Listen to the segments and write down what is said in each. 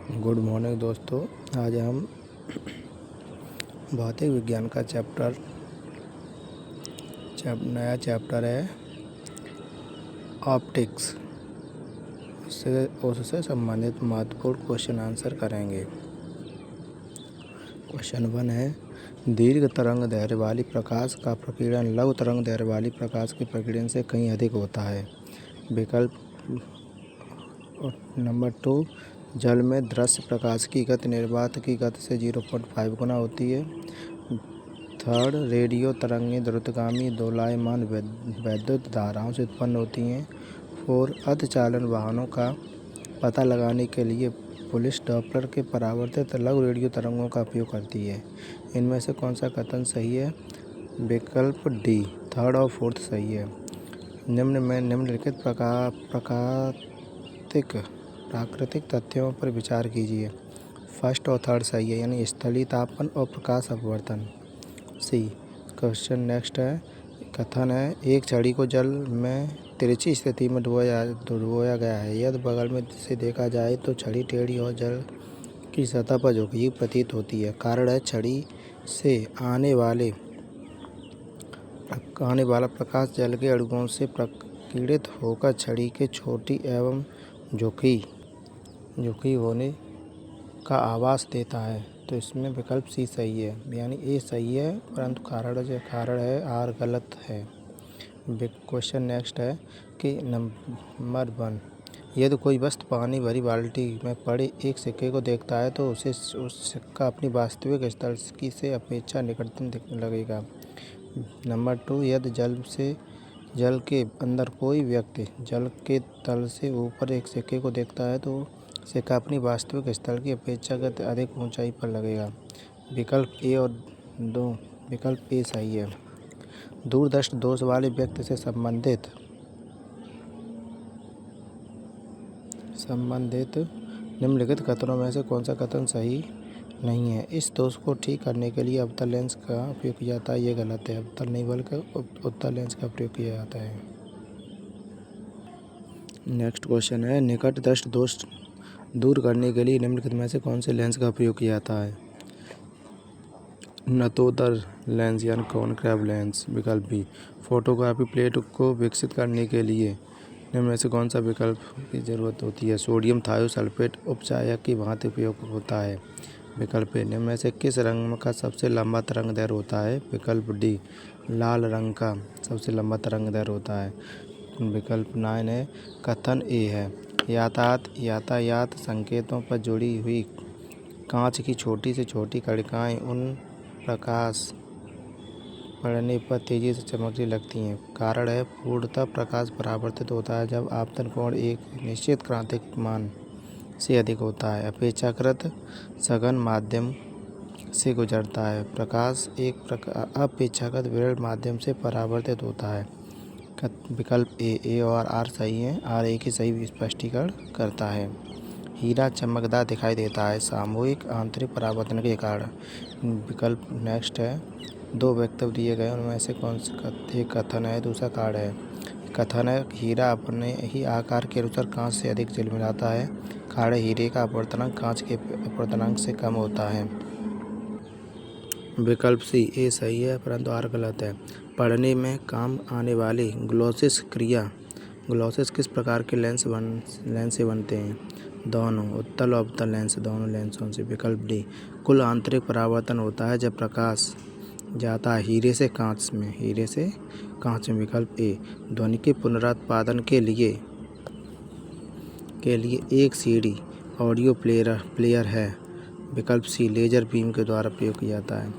Good morning दोस्तों। आज हम भौतिक विज्ञान का नया चैप्टर है ऑप्टिक्स, उससे संबंधित महत्वपूर्ण क्वेश्चन आंसर करेंगे। क्वेश्चन 1 है, दीर्घ तरंग दैर्ध्य वाली प्रकाश का प्रकीर्णन लघु तरंग दैर्ध्य वाली प्रकाश के प्रकीर्णन से कहीं अधिक होता है। विकल्प नंबर 2, जल में दृश्य प्रकाश की गति निर्वात की गति से 0.5 गुना होती है। 3, रेडियो तरंगें द्रुतगामी दोलायमान वैद्युत धाराओं से उत्पन्न होती हैं। 4, अर्धचालन वाहनों का पता लगाने के लिए पुलिस डॉपलर के परावर्तित लघु रेडियो तरंगों का उपयोग करती है। इनमें से कौन सा कथन सही है? विकल्प डी, 3rd और 4th सही है। निम्न में निम्नलिखित प्राकृतिक तथ्यों पर विचार कीजिए। 1st और 3rd सही है, यानी स्थलीय तापन और प्रकाश अपवर्तन। सी। क्वेश्चन नेक्स्ट है, कथन है, एक छड़ी को जल में तिरछी स्थिति में डुबोया गया है। यदि बगल में से देखा जाए तो छड़ी टेढ़ी और जल की सतह पर झुकी हुई प्रतीत होती है। कारण है, छड़ी से आने वाला प्रकाश जल के अणुओं से प्रकीर्णित होकर छड़ी के छोटी एवं झुकी होने का आभास देता है। तो इसमें विकल्प सी सही है, यानी ए सही है, परंतु कारण है आर गलत है। क्वेश्चन नेक्स्ट है कि नंबर 1, यदि कोई वस्तु पानी भरी बाल्टी में पड़े एक सिक्के को देखता है तो उसे उस सिक्का अपनी वास्तविक स्थल की से अपेक्षा निकटतम दिखने लगेगा। नंबर 2, यदि जल के अंदर कोई व्यक्ति जल के तल से ऊपर एक सिक्के को देखता है तो सिक्का अपनी वास्तविक स्थल की अपेक्षाकृत अधिक ऊंचाई पर लगेगा। विकल्प ए और 2, विकल्प ए सही है। दूरदृष्टि दोष वाले व्यक्ति से संबंधित निम्नलिखित कथनों में से कौन सा कथन सही नहीं है? इस दोष को ठीक करने के लिए अवतल लेंस का उपयोग किया जाता है। ये गलत है, अवतल नहीं बल्कि उत्तल लेंस का प्रयोग किया जाता है। नेक्स्ट क्वेश्चन है, निकट दृष्टि दोष दूर करने के लिए निम्नलिखित में से कौन से लेंस का उपयोग किया जाता है? नतोदर लेंस यानी कॉनकेव लेंस। विकल्प बी, फोटोग्राफी प्लेट को विकसित करने के लिए निम्न में से कौन सा विकल्प की जरूरत होती है? सोडियम थायोसल्फेट उपचायक की भांति उपयोग होता है। विकल्प ए, निम्न में से किस रंग का सबसे लंबा तरंग दैर्ध्य होता है? विकल्प डी, लाल रंग का सबसे लंबा तरंग दैर्ध्य होता है। विकल्प 9 है, कथन ए है, यातायात संकेतों पर जुड़ी हुई कांच की छोटी से छोटी कणिकाएं उन प्रकाश पड़ने पर तेजी से चमकने लगती हैं। कारण है, पूर्णतः प्रकाश परावर्तित होता है जब आपतन कोण एक निश्चित क्रांतिक मान से अधिक होता है। अपेक्षाकृत सघन माध्यम से गुजरता है। प्रकाश एक अपेक्षाकृत विरल माध्यम से परावर्तित होता है। विकल्प ए और आर सही है। आर ए की सही स्पष्टीकरण करता है। हीरा चमकदार दिखाई देता है सामूहिक आंतरिक परावर्तन के कारण। विकल्प नेक्स्ट है, 2 वक्तव्य दिए गए, उनमें से कौन सा एक कथन है, दूसरा कारण है। कथन है, हीरा अपने ही आकार के अनुसार कांच से अधिक झिलमिलाता है। कारण, हीरे का अपवर्तनांक कांच के अपवर्तनांक से कम होता है। विकल्प सी ए सही है, परंतु आर गलत है। पढ़ने में काम आने वाली ग्लॉसिस किस प्रकार के लेंस से बनते हैं? दोनों, उत्तल और अवतल लेंस, दोनों लेंसों से। विकल्प डी, कुल आंतरिक परावर्तन होता है जब प्रकाश जाता है हीरे से कांच में। विकल्प ए, ध्वनि के पुनरुत्पादन के लिए एक सीडी ऑडियो प्लेयर है। विकल्प सी, लेजर बीम के द्वारा प्रयोग किया जाता है।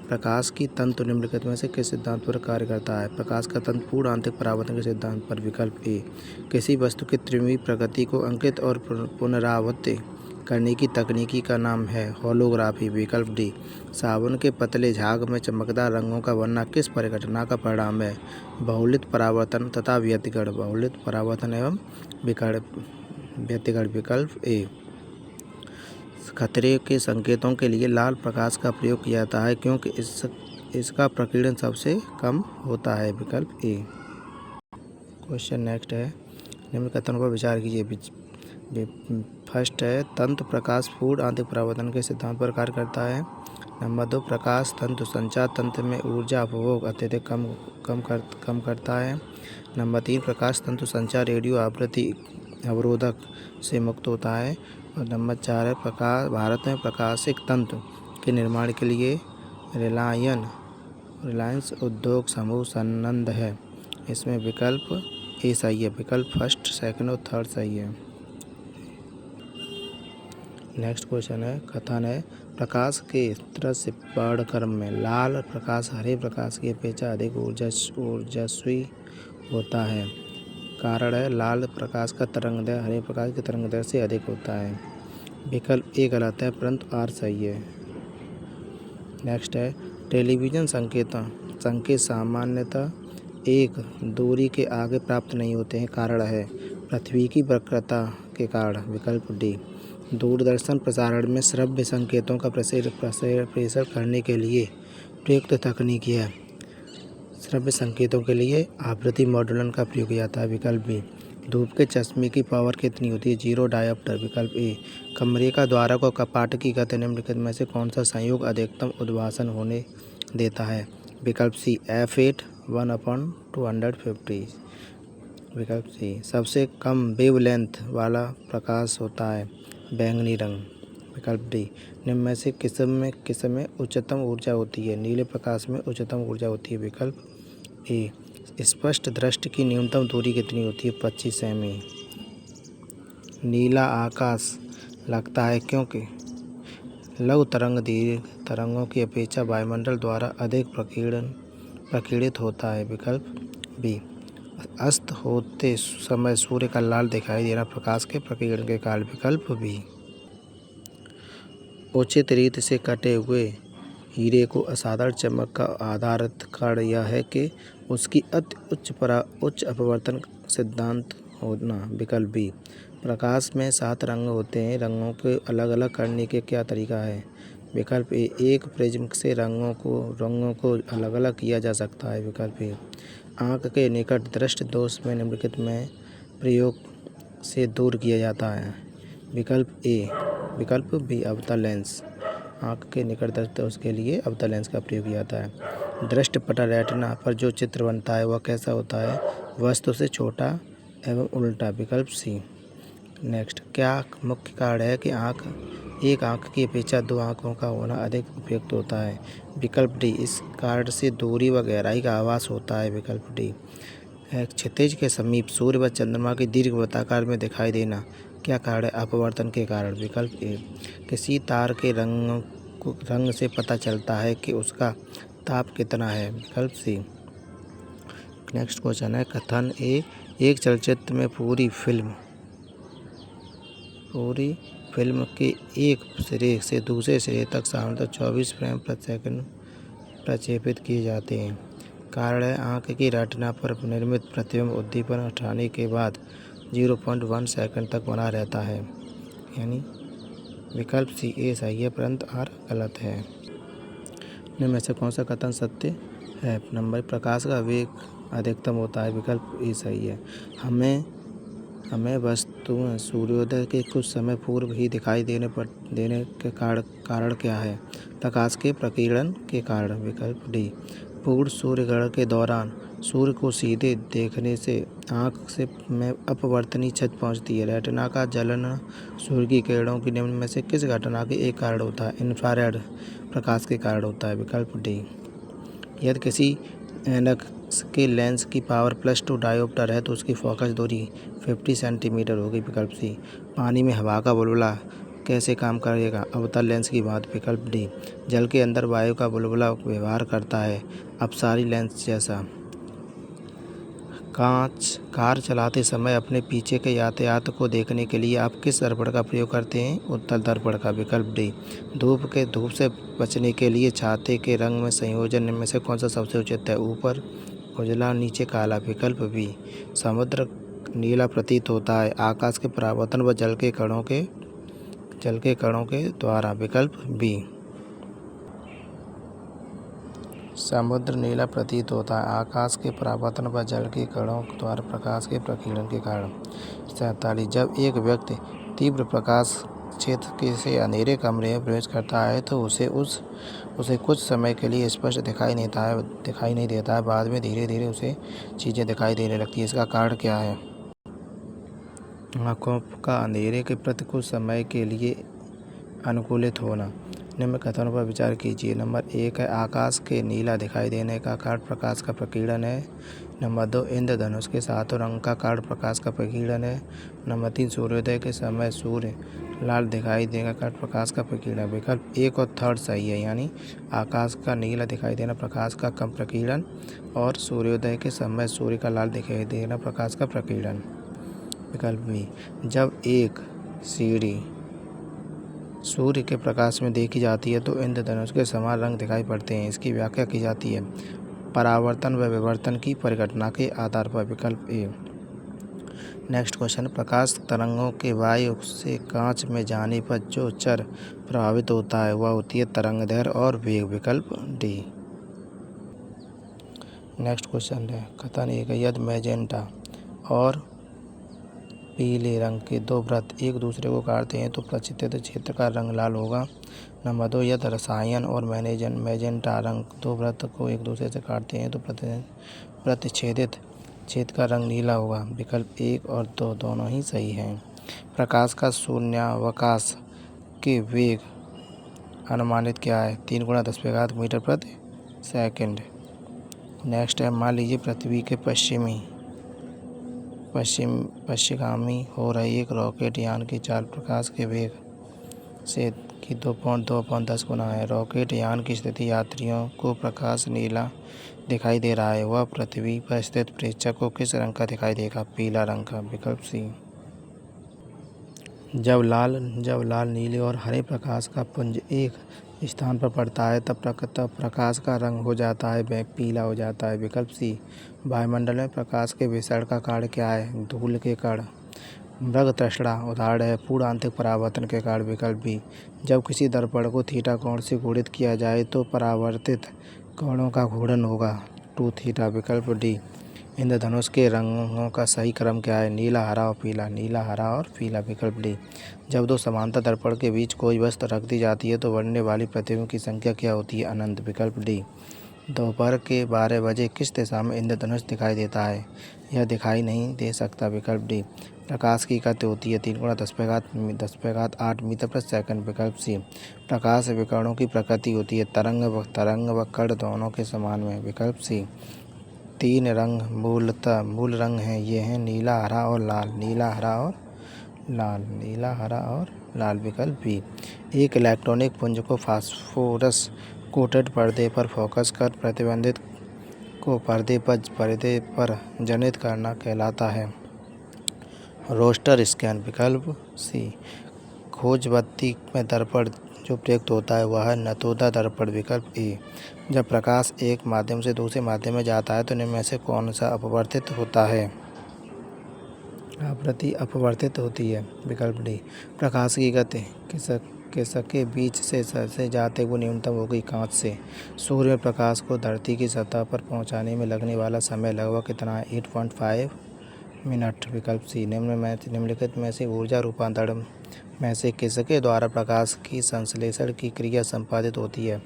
प्रकाश की तंतु निम्नलिखित में से किस सिद्धांत पर कार्य करता है? प्रकाश का तंतु पूर्ण आंतरिक परावर्तन के सिद्धांत पर। विकल्प ए, किसी वस्तु की त्रिविमीय प्रकृति को अंकित और पुनरावृत्ति करने की तकनीकी का नाम है होलोग्राफी। विकल्प डी, साबुन के पतले झाग में चमकदार रंगों का बनना किस परिघटना का परिणाम है? बहुलित परावर्तन तथा व्यतिकरण। बहुलित परावर्तन एवं व्यतिकरण। विकल्प ए, खतरे के संकेतों के लिए लाल प्रकाश का प्रयोग किया जाता है क्योंकि इसका प्रकीर्णन सबसे कम होता है। विकल्प ए। क्वेश्चन नेक्स्ट है, निम्न कथनों पर विचार कीजिए। फर्स्ट है तंतु प्रकाश फूड आंतरिक परावर्तन के सिद्धांत पर कार्य करता है। नंबर 2 प्रकाश तंतु संचार तंत्र में ऊर्जा उपभोग अत्यधिक कम करता है। नंबर 3 प्रकाश तंतु संचार रेडियो आवृत्ति अवरोधक से मुक्त होता है। और नंबर 4 है भारत में प्रकाशिक तंतु के निर्माण के लिए रिलायंस उद्योग समूह सन्नद्ध है। इसमें विकल्प ए सही है। विकल्प फर्स्ट, सेकंड और थर्ड सही है। नेक्स्ट क्वेश्चन है, कथन है प्रकाश के दृश्य वर्णक्रम में लाल प्रकाश हरे प्रकाश की अपेक्षा अधिक ऊर्जस्वी होता है। कारण है लाल प्रकाश का तरंगदैर्घ्य हरे प्रकाश के तरंगदैर्घ्य से अधिक होता है। विकल्प ए गलत है परंतु आर सही है। नेक्स्ट है टेलीविजन संकेत सामान्यतः एक दूरी के आगे प्राप्त नहीं होते हैं। कारण है पृथ्वी की वक्रता के कारण। विकल्प डी दूरदर्शन प्रसारण में श्रव्य संकेतों का प्रेषण करने के लिए प्रयुक्त तकनीक है। श्रव्य संकेतों के लिए आवृत्ति मॉड्यूलन का प्रयोग किया जाता है। विकल्प बी धूप के चश्मे की पावर कितनी होती है? 0 डायोप्टर। विकल्प ए कमरे का द्वारक और कपाट की गति निम्नलिखित में से कौन सा संयोग अधिकतम उद्भासन होने देता है? विकल्प सी F8 1/250। विकल्प सी सबसे कम वेवलेंथ वाला प्रकाश होता है बैंगनी रंग। विकल्प डी निम्न में से किस में उच्चतम ऊर्जा होती है? नीले प्रकाश में उच्चतम ऊर्जा होती है। विकल्प ए स्पष्ट दृष्टि की न्यूनतम दूरी कितनी होती है? 25 सेमी। नीला आकाश लगता है क्योंकि लघु तरंग दीर्घ तरंगों की अपेक्षा वायुमंडल द्वारा अधिक प्रकीर्णित होता है। विकल्प बी अस्त होते समय सूर्य का लाल दिखाई देना प्रकाश के प्रकीर्णन के कारण। विकल्प बी उचित रीत से कटे हुए हीरे को असाधारण चमक का आधारित कारण यह है कि उसकी अति उच्च अपवर्तन सिद्धांत होना। विकल्प बी प्रकाश में 7 रंग होते हैं, रंगों को अलग अलग करने के क्या तरीका है? विकल्प ए एक प्रिज्म से रंगों को अलग अलग किया जा सकता है। विकल्प ए आँख के निकट दृष्टि दोष में निम्नलिखित में प्रयोग से दूर किया जाता है। विकल्प बी अवतल लेंस। आँख के निकट दृष्टि दोष के लिए अवतल लेंस का प्रयोग किया जाता है। दृष्टिपटल रेटिना पर जो चित्र बनता है वह कैसा होता है? वस्तु से छोटा एवं उल्टा। विकल्प सी। नेक्स्ट क्या मुख्य कारण है कि एक आँख की अपेक्षा 2 आँखों का होना अधिक उपयुक्त होता है? विकल्प डी इस कारण से दूरी व गहराई का आभास होता है। विकल्प डी क्षितिज के समीप सूर्य व चंद्रमा की दीर्घ वृत्ताकार में दिखाई देना क्या कारण है? अपवर्तन के कारण। विकल्प ए किसी तार के रंग से पता चलता है कि उसका ताप कितना है। विकल्प सी। नेक्स्ट क्वेश्चन है कथन ए एक चलचित्र में पूरी फिल्म के एक सिरे से दूसरे सिरे तक सामान्यतः 24 फ्रेम प्रति सेकंड प्रक्षेपित किए जाते हैं। कारण है आँख की रेटिना पर निर्मित प्रतिबिंब उद्दीपन हटाने के बाद 0.1 सेकंड तक बना रहता है। यानी विकल्प सी ए सही है परंतु आर गलत है। इनमें में से कौन सा कथन सत्य है? नंबर प्रकाश का वेग अधिकतम होता है। विकल्प ए सही है। हमें वस्तु सूर्योदय के कुछ समय पूर्व ही दिखाई देने के कारण क्या है? प्रकाश के प्रकीर्णन के कारण। विकल्प डी पूर्ण सूर्यग्रहण के दौरान सूर्य को सीधे देखने से आँख में अपवर्तनी क्षति पहुँचती है। रेटिना का जलन सूर्य की किरणों की निम्न में से किस घटना के एक कारण होता है? इंफ्रारेड प्रकाश के कारण होता है। विकल्प डी यदि किसी ऐनक के लेंस की पावर +2 डायोप्टर है तो उसकी फोकस दूरी 50 सेंटीमीटर होगी। विकल्प सी पानी में हवा का बुलबुला कैसे काम करेगा? अवतल लेंस की बात। विकल्प डी जल के अंदर वायु का बुलबुला व्यवहार करता है अपसारी लेंस जैसा। कार चलाते समय अपने पीछे के यातायात को देखने के लिए आप किस दर्पण का प्रयोग करते हैं? उत्तल दर्पण का। विकल्प डी धूप से बचने के लिए छाते के रंग में संयोजन में से कौन सा सबसे उचित है? ऊपर उजला नीचे काला। विकल्प बी समुद्र नीला प्रतीत होता है आकाश के परावर्तन व जल के कणों के द्वारा। विकल्प बी समुद्र नीला प्रतीत होता है आकाश के परावर्तन व जल के कणों द्वारा प्रकाश के प्रकीर्णन के कारण। 47 जब एक व्यक्ति तीव्र प्रकाश क्षेत्र के से अंधेरे कमरे में प्रवेश करता है तो उसे कुछ समय के लिए स्पष्ट दिखाई नहीं देता है। बाद में धीरे धीरे उसे चीज़ें दिखाई देने लगती है। इसका कारण क्या है? आँखों का अंधेरे के प्रति कुछ समय के लिए अनुकूलित होना। निम्न कथनों पर विचार कीजिए। नंबर 1 है आकाश के नीला दिखाई देने का कारण प्रकाश का प्रकीर्णन है। नंबर 2 इंद्रधनुष के सातों रंग का कारण प्रकाश का प्रकीर्णन है। नंबर 3 सूर्योदय के समय सूर्य लाल दिखाई देने का कारण प्रकाश का प्रकीर्णन। विकल्प 1 और 3 सही है, यानी आकाश का नीला दिखाई देना प्रकाश का कम प्रकीर्णन और सूर्योदय के समय सूर्य का लाल दिखाई देना प्रकाश का प्रकीर्णन। विकल्प बी, जब एक सीढ़ी सूर्य के प्रकाश में देखी जाती है तो इंद्रधनुष के समान रंग दिखाई पड़ते हैं। इसकी व्याख्या की जाती है परावर्तन व विवर्तन की परिघटना के आधार पर। विकल्प ए। नेक्स्ट क्वेश्चन, प्रकाश तरंगों के वायु से कांच में जाने पर जो चर प्रभावित होता है वह होती है तरंगदैर्घ्य और वेग। विकल्प डी। नेक्स्ट क्वेश्चन है कथन 1, यदि मैजेंटा और पीले रंग के दो वृत्त एक दूसरे को काटते हैं तो प्रतिच्छेदित क्षेत्र का रंग लाल होगा। नंबर 2, यदि रसायन और मैजेंटा रंग दो वृत्त को एक दूसरे से काटते हैं तो प्रतिच्छेदित क्षेत्र का रंग नीला होगा। विकल्प 1 और 2 दोनों ही सही हैं। प्रकाश का शून्यावकाश के वेग अनुमानित क्या है? 3 × 10⁻³ मीटर प्रति सेकंड। नेक्स्ट है, मान लीजिए पृथ्वी के पश्चिमगामी हो रही एक रॉकेट यान की चाल प्रकाश के वेग से की 2.10 गुना है। रॉकेट यान की स्थिति यात्रियों को प्रकाश नीला दिखाई दे रहा है। वह पृथ्वी पर स्थित प्रेक्षक को किस रंग का दिखाई देगा? पीला रंग का। विकल्प सी। जब लाल, नीले और हरे प्रकाश का पुंज एक स्थान पर पड़ता है तब प्रकाश का रंग हो जाता है वह पीला हो जाता है। विकल्प सी। वायुमंडल में प्रकाश के विसरण का कारण क्या है? धूल के कण। मृग तृष्णा उदाहरण है पूर्ण आंतरिक परावर्तन के कारण। विकल्प बी। जब किसी दर्पण को थीटा कोण से घूर्णित किया जाए तो परावर्तित कोणों का घूर्णन होगा 2θ। विकल्प डी। इंद्रधनुष के रंगों का सही क्रम क्या है? नीला, हरा और पीला। नीला, हरा और पीला। विकल्प डी। जब दो समांतर दर्पण के बीच कोई वस्तु रख दी जाती है तो बनने वाली प्रतिबिंब की संख्या क्या होती है? अनंत। विकल्प डी। दोपहर के 12 बजे किस दिशा में इंद्रधनुष दिखाई देता है? यह दिखाई नहीं दे सकता। विकल्प डी। प्रकाश की गति होती है 3 × 10⁸ मीटर प्रति सेकंड। विकल्प सी। प्रकाश विकिरणों की प्रकृति होती है तरंग व कण दोनों के समान में। विकल्प सी। 3 रंग मूल रंग हैं, ये हैं नीला, हरा और लाल। नीला, हरा और लाल। विकल्प बी। एक इलेक्ट्रॉनिक पुंज को फास्फोरस कोटेड पर्दे पर फोकस कर प्रतिबिंबित को पर्दे पर जनित करना कहलाता है रोस्टर स्कैन। विकल्प सी। खोज बत्ती में दर्पण जो प्रयुक्त होता है वह है नतोदा दर्पण। विकल्प ए। जब प्रकाश एक माध्यम से दूसरे माध्यम में जाता है तो निम्न में से कौन सा अपवर्तित होता है? आवृत्ति अपवर्तित होती है। विकल्प डी। प्रकाश की गति किसके बीच से जाते हुए न्यूनतम होगी? कांच से। सूर्य में प्रकाश को धरती की सतह पर पहुंचाने में लगने वाला समय लगभग कितना है? 8.5 मिनट। विकल्प सी। निम्नलिखित में से ऊर्जा रूपांतरण में से किसके द्वारा प्रकाश की संश्लेषण की क्रिया संपादित होती है?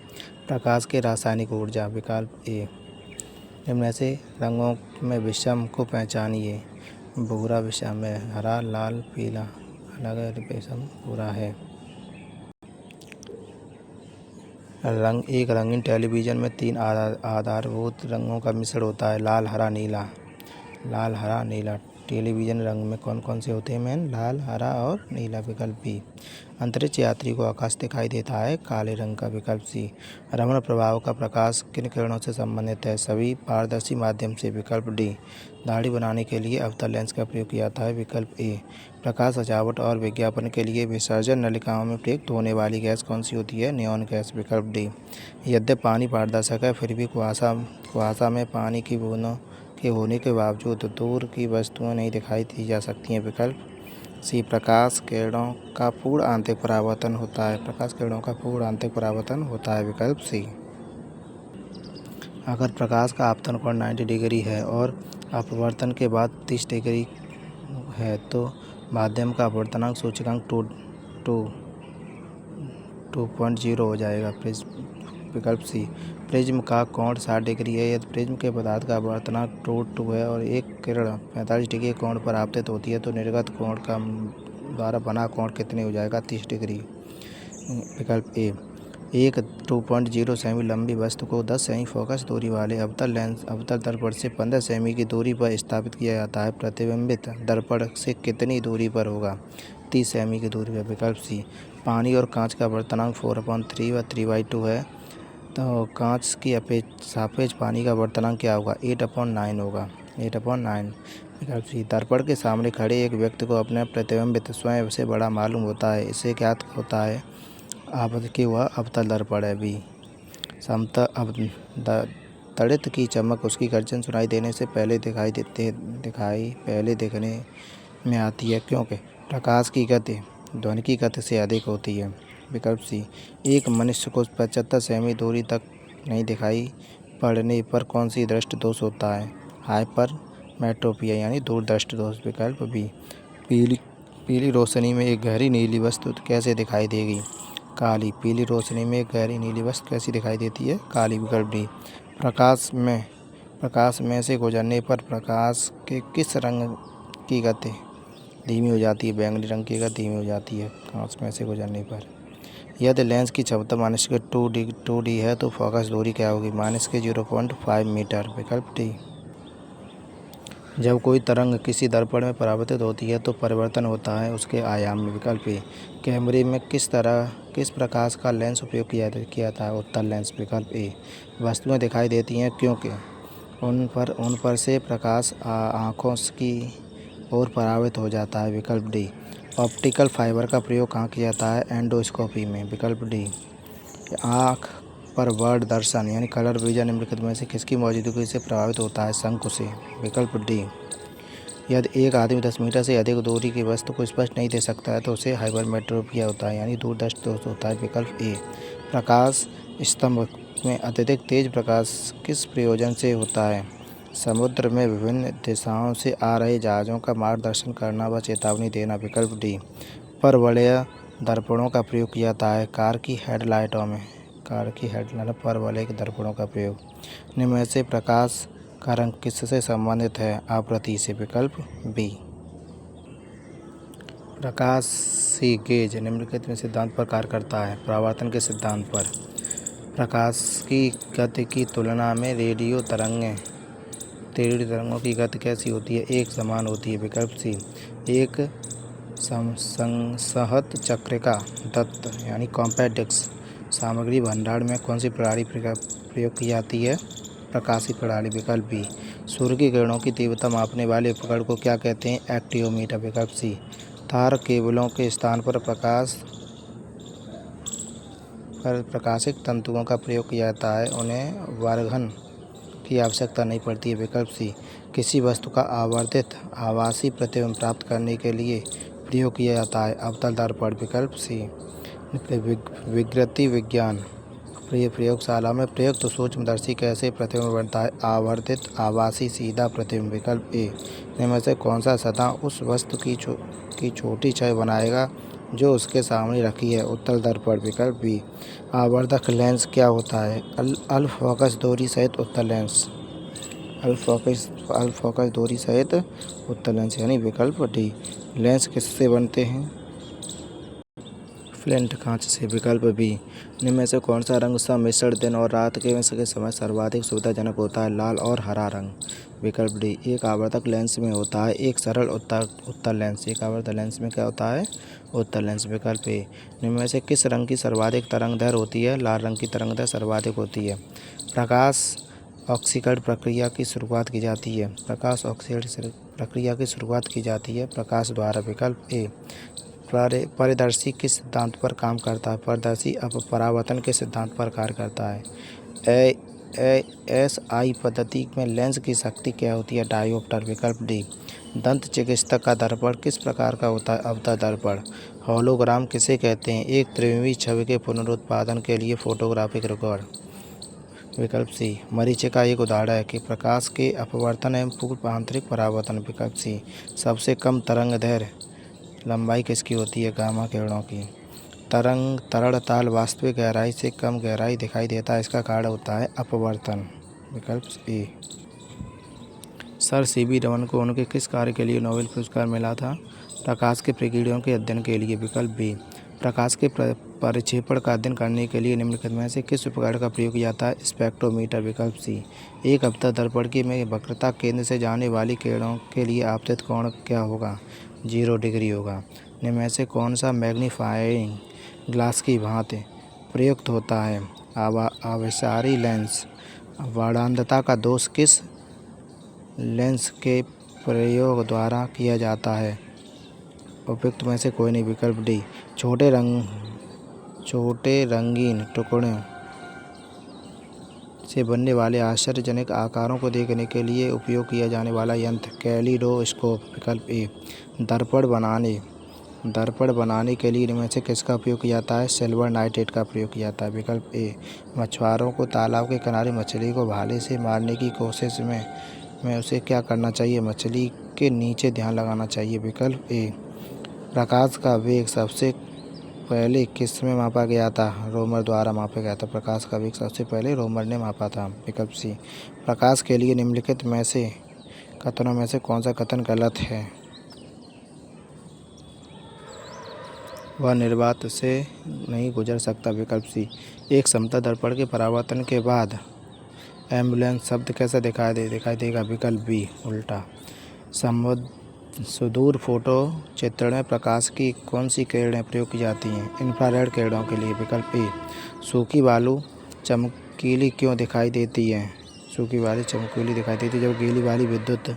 प्रकाश की रासायनिक ऊर्जा। विकल्प ए। निम्न में से रंगों में विषम को पहचानिए। भूरा विषम है, हरा, लाल, पीला। अलग विषम भूरा है। एक रंगीन टेलीविज़न में 3 आधारभूत रंगों का मिश्रण होता है लाल, हरा, नीला। लाल, हरा, नीला। टेलीविज़न रंग में कौन कौन से होते हैं मैन? लाल, हरा और नीला। विकल्प बी। अंतरिक्ष यात्री को आकाश दिखाई देता है काले रंग का। विकल्प सी। रमण प्रभाव का प्रकाश किन किरणों से संबंधित है? सभी पारदर्शी माध्यम से। विकल्प डी। दाढ़ी बनाने के लिए अवतल लेंस का प्रयोग किया जाता है। विकल्प ए। प्रकाश सजावट और विज्ञापन के लिए विसर्जन नलिकाओं में प्रयुक्त होने वाली गैस कौन सी होती है? Neon gas. विकल्प डी। यद्यपि पानी पारदर्शक है फिर भी कुहासा में पानी की बूंदों के होने के बावजूद दूर की वस्तुएं नहीं दिखाई दी जा सकती हैं। विकल्प सी। प्रकाश किरणों का पूर्ण आंतरिक परावर्तन होता है। प्रकाश किरणों का पूर्ण आंतरिक परावर्तन होता है। विकल्प सी। अगर प्रकाश का आपतन कोण 90 डिग्री है और अपवर्तन के बाद 30 डिग्री है तो माध्यम का अपवर्तनांक सूचकांक 2.0 हो जाएगा। विकल्प सी, प्रिज्म का कोण 60 डिग्री है। यदि प्रिज्म के पदार्थ का अपवर्तनांक 2 है और एक किरण 45 डिग्री के कोण पर आपतित होती है तो निर्गत कोण का द्वारा बना कोण कितने हो जाएगा? 30 डिग्री। विकल्प ए, एक 2.0 सेमी लंबी वस्तु को 10 सेमी फोकस दूरी वाले अवतल दर्पण से 15 सेमी की दूरी पर स्थापित किया जाता है। प्रतिबिंबित दर्पण से कितनी दूरी पर होगा? 30 सेमी की दूरी पर। विकल्प सी, पानी और कांच का अपवर्तनांक 4/3 व 3/2 है तो कांच की सापेक्ष पानी का अपवर्तनांक क्या होगा? 8/9 होगा, 8/9। विकल्प सी, दर्पण के सामने खड़े एक व्यक्ति को अपने प्रतिबिंबित स्वयं से बड़ा मालूम होता है, इससे क्या होता है कि वह अवतल दर्पण है। बी, तड़ित की चमक उसकी गर्जन सुनाई देने से पहले पहले देखने में आती है क्योंकि प्रकाश की गति ध्वनि की गति से अधिक होती है। विकल्प सी, एक मनुष्य को 75 सेमी दूरी तक नहीं दिखाई पड़ने पर कौन सी दृष्टि दोष होता है? हाइपरमेट्रोपिया यानी दूरदृष्टि दोष। विकल्प बी, पीली रोशनी में एक गहरी नीली वस्तु कैसे दिखाई देगी? काली। पीली रोशनी में एक गहरी नीली वस्तु कैसी दिखाई देती है? काली। विकल्प डी, प्रकाश में से गुजरने पर प्रकाश के किस रंग की गति धीमी हो जाती है? बैंगनी रंग की गति धीमी हो जाती है प्रकाश में से गुजरने पर। यदि लेंस की क्षमता -के 2D है तो फोकस दूरी क्या होगी? -के 0.5 मीटर। विकल्प डी, जब कोई तरंग किसी दर्पण में परावर्तित होती है तो परिवर्तन होता है उसके आयाम में। विकल्प ए, कैमरे में किस प्रकाश का लेंस उपयोग किया जाता है? उत्तल लेंस। विकल्प ए, वस्तुएं दिखाई देती हैं क्योंकि उन पर से प्रकाश आँखों की ओर परावर्तित हो जाता है। विकल्प डी, ऑप्टिकल फाइबर का प्रयोग कहाँ किया जाता है? एंडोस्कोपी में। विकल्प डी, आँख पर वर्ण दर्शन यानी कलर विजन निम्नलिखित में से किसकी मौजूदगी से प्रभावित होता है? शंकु से। विकल्प डी, यदि एक आदमी 10 मीटर से अधिक दूरी की वस्तु को स्पष्ट नहीं देख सकता है तो उसे हाइपरमेट्रोपिया होता है यानी दूरदृष्टि दोष होता है। विकल्प ए, प्रकाश स्तंभ में अत्यधिक तेज प्रकाश किस प्रयोजन से होता है? समुद्र में विभिन्न दिशाओं से आ रहे जहाज़ों का मार्गदर्शन करना व चेतावनी देना। विकल्प डी, परवलय दर्पणों का प्रयोग किया जाता है कार की हेडलाइटों में। परवलय के दर्पणों का प्रयोग। निम्न में से प्रकाश का रंग किससे संबंधित है? आवृत्ति से। विकल्प बी, प्रकाशी गेज निम्नलिखित में सिद्धांत पर कार्य करता है? परावर्तन के सिद्धांत पर। प्रकाश की गति की तुलना में रेडियो तरंगों की गति कैसी होती है? एक समान होती है। विकल्प सी, एक संसहत चक्रिका दत्त यानी कॉम्पैक्ट डिस्क सामग्री भंडार में कौन सी प्रणाली प्रयोग की जाती है? प्रकाशी प्रणाली। विकल्प बी, सूर्य की किरणों की तीव्रता मापने वाले उपकरण को क्या कहते हैं? एक्टियोमीटर। विकल्प सी, तार केबलों के स्थान पर प्रकाशिक तंतुओं का प्रयोग किया जाता है, उन्हें वर्धन की आवश्यकता नहीं पड़ती है। विकल्प सी, किसी वस्तु का आवर्धित आभासी प्रतिबिंब प्राप्त करने के लिए प्रयोग किया जाता है? अवतल दर्पण। विकल्प सी, विकृति विज्ञान प्रयोगशाला में प्रयुक्त सूक्ष्मदर्शी कैसे प्रतिबिंब बनता है? आवर्धित आभासी सीधा प्रतिबिंब। विकल्प ए, इनमें से कौन सा सतह उस वस्तु की छोटी छवि बनाएगा जो उसके सामने रखी है? उत्तल दर्पण। विकल्प बी, आवर्धक लेंस क्या होता है? अल्प फोकस दूरी सहित उत्तल लेंस। अल्प फोकस दूरी सहित उत्तल लेंस यानी विकल्प डी। लेंस किससे बनते हैं? फ्लिंट कांच से। विकल्प बी, निम्न में से कौन सा रंग सम्मिश्रण दिन और रात के समय सर्वाधिक सुविधाजनक होता है? लाल और हरा रंग। विकल्प डी, एक आवर्धक लेंस में होता है एक सरल उत्तल लेंस। एक आवर्धक लेंस में क्या होता है? उत्तल लेंस। विकल्प ए, निम्न में से किस रंग की सर्वाधिक तरंगदैर्घ्य होती है? लाल रंग की तरंगदैर्घ्य सर्वाधिक होती है। प्रकाश ऑक्सीकरण प्रक्रिया की शुरुआत की जाती है? प्रकाश ऑक्सीकरण प्रक्रिया की शुरुआत की जाती है प्रकाश द्वारा। विकल्प ए, पारदर्शी किस सिद्धांत पर काम करता है? पारदर्शी अपपरावर्तन के सिद्धांत पर कार्य करता है। ASI पद्धति में लेंस की शक्ति क्या होती है? डायोप्टर। विकल्प डी, दंत चिकित्सक का दर्पण किस प्रकार का होता है? अवतल दर्पण। होलोग्राम किसे कहते हैं? एक त्रिविमीय छवि के पुनरुत्पादन के लिए फोटोग्राफिक रिकॉर्ड। विकल्प सी, मरीचिका एक उदाहरण है कि प्रकाश के अपवर्तन एवं पूर्ण आंतरिक परावर्तन। विकल्प सी, सबसे कम तरंगदैर्घ्य लंबाई किसकी होती है? गामा किरणों की। तरल ताल वास्तविक गहराई से कम गहराई दिखाई देता है, इसका कारण होता है अपवर्तन। विकल्प ए। सर सीवी रमन को उनके किस कार्य के लिए नोबेल पुरस्कार मिला था? प्रकाश के प्रकीर्णन के अध्ययन के लिए। विकल्प बी। प्रकाश के परिक्षेपण का अध्ययन करने के लिए निम्नलिखित में से किस उपकरण का प्रयोग किया जाता है? स्पेक्ट्रोमीटर। विकल्प सी। एक अपतन दर्पण की में वक्रता केंद्र से जाने वाली किरणों के लिए आपतित कोण क्या होगा? 0 डिग्री होगा। निम्न में से कौन सा मैग्नीफाइंग ग्लास की भांति प्रयुक्त होता है? आविष्कारी लेंस। बाणांधता का दोष किस लेंस के प्रयोग द्वारा किया जाता है? उपयुक्त में से कोई नहीं। विकल्प डी। छोटे रंगीन टुकड़ों से बनने वाले आश्चर्यजनक आकारों को देखने के लिए उपयोग किया जाने वाला यंत्र कैलिडोस्कोप। विकल्प ए। दर्पण बनाने के लिए इनमें से किसका उपयोग किया जाता है? सिल्वर नाइट्रेट का प्रयोग किया जाता है। विकल्प ए। मछुआरों को तालाब के किनारे मछली को भाले से मारने की कोशिश में उसे क्या करना चाहिए? मछली के नीचे ध्यान लगाना चाहिए। विकल्प ए। प्रकाश का वेग सबसे पहले किस में मापा गया था? रोमर द्वारा मापा गया था। प्रकाश का वेग सबसे पहले रोमर ने मापा था। विकल्प सी। प्रकाश के लिए निम्नलिखित में से कथनों में से कौन सा कथन गलत है? वह निर्वात से नहीं गुजर सकता। विकल्प सी। एक समतल दर्पण के परावर्तन के बाद एम्बुलेंस शब्द कैसा दिखाई देगा? विकल्प बी। उल्टा। सुदूर फोटो चित्रण में प्रकाश की कौन सी किरणें प्रयोग की जाती हैं? इंफ्रारेड किरणों के लिए। विकल्प ए। सूखी बालू चमकीली क्यों दिखाई देती है? सूखी वाली चमकीली दिखाई देती है जब गीली वाली विद्युत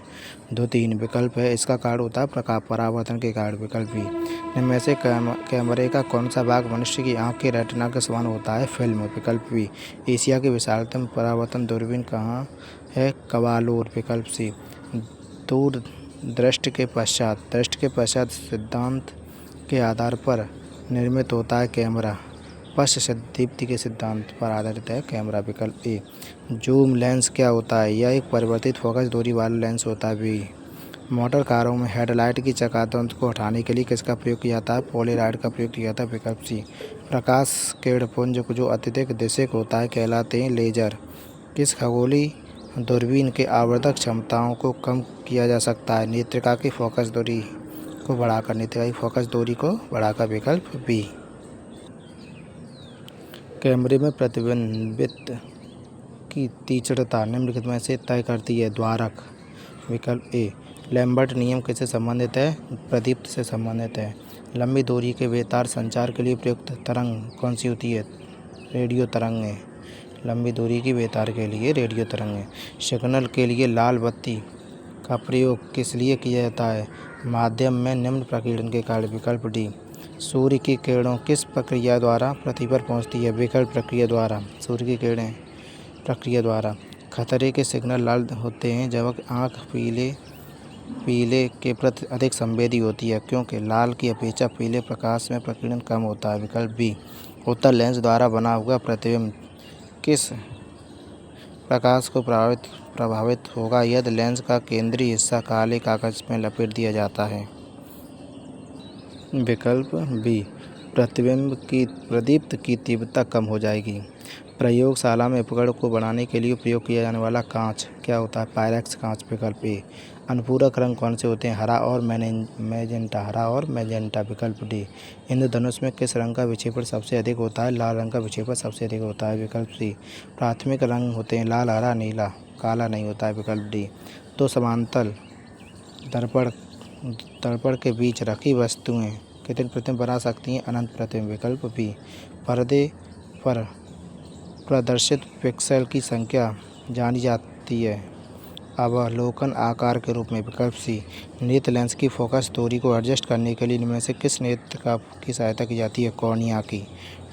धुतहीन। विकल्प है इसका कारण होता है प्रकाश परावर्तन के कारण। विकल्प बी। इनमें से कैमरे का कौन सा भाग मनुष्य की आँख के रेटिना के समान होता है? फिल्म। विकल्प बी। एशिया की विशालतम परावर्तन दूरबीन कहाँ है? कवालूर। विकल्प सी। दूर दृष्टि के पश्चात सिद्धांत के आधार पर निर्मित होता है कैमरा। पश्च दीप्ति के सिद्धांत पर आधारित है कैमरा। विकल्प ए। जूम लेंस क्या होता है? यह एक परिवर्तित फोकस दूरी वाला लेंस होता है। बी। मोटर कारों में हेडलाइट की चकाचौंध को हटाने के लिए किसका प्रयोग किया जाता है? पॉलीराइड का प्रयोग किया जाता है। विकल्प सी। प्रकाश किरणपुंज जो अत्यधिक दिशक होता है कहलाते हैं लेजर। किस खगोलीय दूरबीन के आवर्धक क्षमताओं को कम किया जा सकता है? नेत्रिका की फोकस दूरी को बढ़ाकर। विकल्प बी। कैमरे में प्रतिबिंबित की तीक्ष्णता निम्नलिखित में से तय करती है? द्वारक। विकल्प ए। लैम्बर्ट नियम किससे संबंधित है? प्रदीप्त से संबंधित है। लंबी दूरी के बेतार संचार के लिए प्रयुक्त तरंग कौन सी होती है? रेडियो तरंगें। लंबी दूरी की बेतार के लिए रेडियो तरंगें। सिग्नल के लिए लाल बत्ती का प्रयोग किस लिए किया जाता है? माध्यम में निम्न प्रकीर्णन के कारण। विकल्प डी। सूर्य की किरणों किस प्रक्रिया द्वारा पृथ्वी पर पहुंचती है? विकल्प प्रक्रिया द्वारा। सूर्य की किरणें प्रक्रिया द्वारा। खतरे के सिग्नल लाल होते हैं जब आँख पीले के प्रति अधिक संवेदी होती है क्योंकि लाल की अपेक्षा पीले प्रकाश में प्रकीर्णन कम होता है। विकल्प बी। उत्तल लेंस द्वारा बना हुआ प्रतिबिंब किस प्रकाश को प्रभावित होगा यदि लेंस का केंद्रीय हिस्सा काले कागज में लपेट दिया जाता है? विकल्प बी। प्रतिबिंब की प्रदीप्त की तीव्रता कम हो जाएगी। प्रयोगशाला में उपकरण को बनाने के लिए उपयोग किया जाने वाला कांच क्या होता है? पायरेक्स कांच। विकल्प ए। अनुपूरक रंग कौन से होते हैं? हरा और मैजेंटा। विकल्प डी। इंद्रधनुष में किस रंग का विक्षेपण सबसे अधिक होता है? लाल रंग का विक्षेपण सबसे अधिक होता है। विकल्प सी। प्राथमिक रंग होते हैं लाल, हरा, नीला, काला नहीं होता है। विकल्प डी। दो समांतर दर्पण के बीच रखी वस्तुएं कितनी प्रतिबिंब बना सकती हैं? अनंत प्रतिबिंब। विकल्प बी। पर्दे पर प्रदर्शित पिक्सेल की संख्या जानी जाती है अवलोकन आकार के रूप में। विकल्प सी। नेत्र लेंस की फोकस दूरी को एडजस्ट करने के लिए इनमें से किस नेत्र की सहायता की जाती है? कॉर्निया की।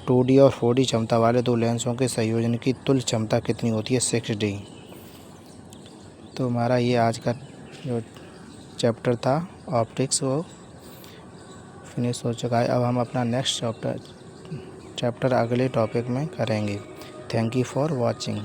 2D और 4D क्षमता वाले दो लेंसों के संयोजन की तुल्य क्षमता कितनी होती है? 6D। तो हमारा ये आज का जो चैप्टर था ऑप्टिक्स वो फिनिश हो चुका है। अब हम अपना नेक्स्ट चैप्टर अगले टॉपिक में करेंगे। Thank you for watching.